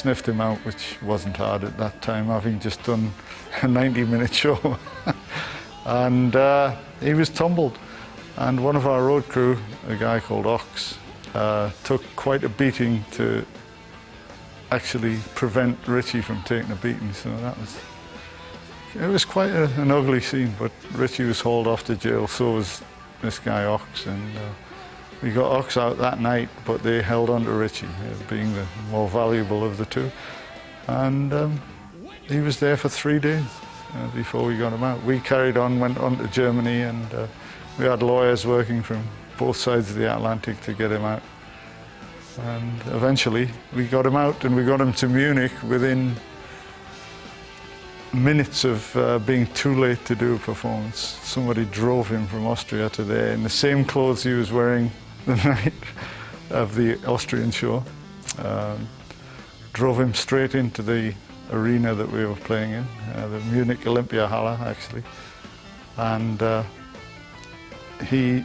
sniffed him out, which wasn't hard at that time, having just done a 90-minute show. And he was tumbled. And one of our road crew, a guy called Ox, took quite a beating to actually prevent Richie from taking a beating. So it was quite an ugly scene, but Richie was hauled off to jail, so was this guy Ox. And we got Ox out that night, but they held on to Richie, being the more valuable of the two. And he was there for 3 days before we got him out. We carried on, went on to Germany, and we had lawyers working from both sides of the Atlantic to get him out. And eventually we got him out, and we got him to Munich within minutes of being too late to do a performance. Somebody drove him from Austria to there in the same clothes he was wearing the night of the Austrian show. Drove him straight into the arena that we were playing in, the Munich Olympia Halle actually. And he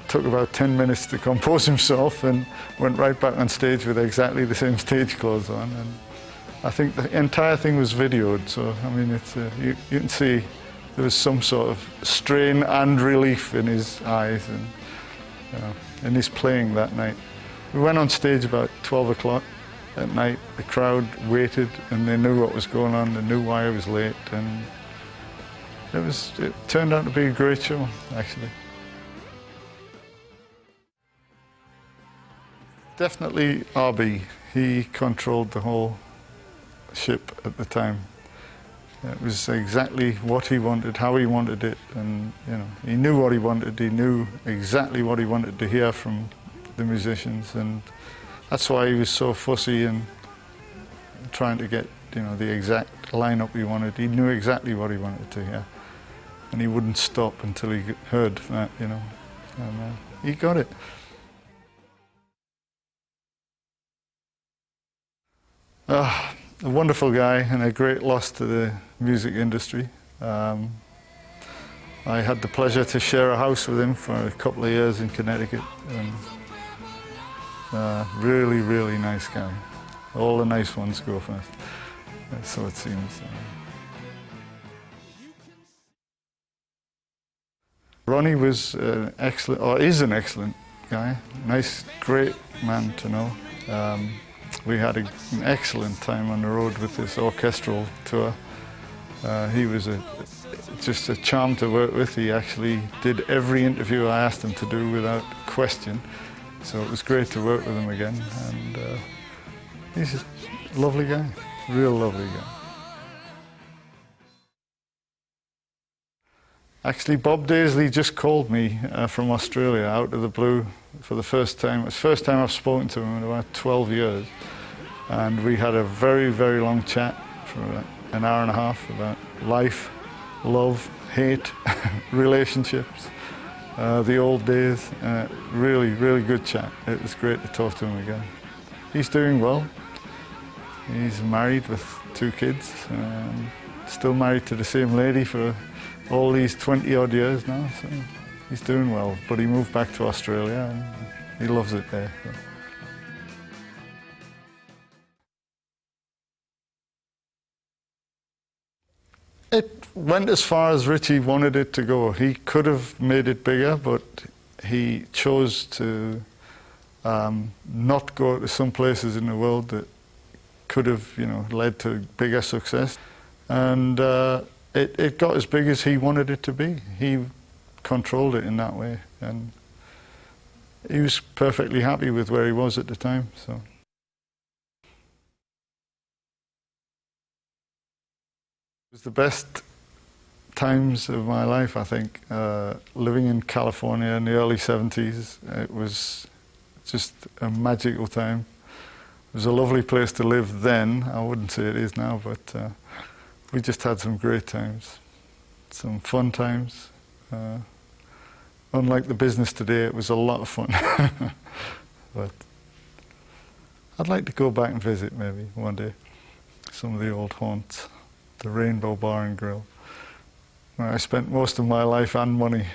took about 10 minutes to compose himself and went right back on stage with exactly the same stage clothes on. And I think the entire thing was videoed, so I mean, it's, you can see there was some sort of strain and relief in his eyes and in his playing that night. We went on stage about 12 o'clock at night. The crowd waited and they knew what was going on, they knew why I was late, and it turned out to be a great show, actually. Definitely RB. He controlled the whole ship at the time. It was exactly what he wanted, how he wanted it, and he knew what he wanted. He knew exactly what he wanted to hear from the musicians, and that's why he was so fussy and trying to get the exact lineup he wanted. He knew exactly what he wanted to hear, and he wouldn't stop until he heard that, and he got it. A wonderful guy and a great loss to the music industry. I had the pleasure to share a house with him for a couple of years in Connecticut, and really, really nice guy. All the nice ones go first, so it seems. Ronnie was excellent, or is an excellent guy. Nice, great man to know. We had an excellent time on the road with this orchestral tour. He was just a charm to work with. He actually did every interview I asked him to do without question. So it was great to work with him again. And he's a lovely guy, real lovely guy. Actually, Bob Daisley just called me from Australia out of the blue for the first time. It's the first time I've spoken to him in about 12 years. And we had a very, very long chat for an hour and a half about life, love, hate, relationships, the old days. Really, really good chat. It was great to talk to him again. He's doing well. He's married with 2 kids, still married to the same lady for all these 20-odd years now, so he's doing well. But he moved back to Australia and he loves it there. So. It went as far as Richie wanted it to go. He could have made it bigger, but he chose to not go to some places in the world that could have, led to bigger success. And it got as big as he wanted it to be. He controlled it in that way, and he was perfectly happy with where he was at the time. So. It was the best times of my life, I think. Living in California in the early 70s, it was just a magical time. It was a lovely place to live then. I wouldn't say it is now, but we just had some great times, some fun times. Unlike the business today, it was a lot of fun. But I'd like to go back and visit maybe one day some of the old haunts, the Rainbow Bar and Grill, where I spent most of my life and money.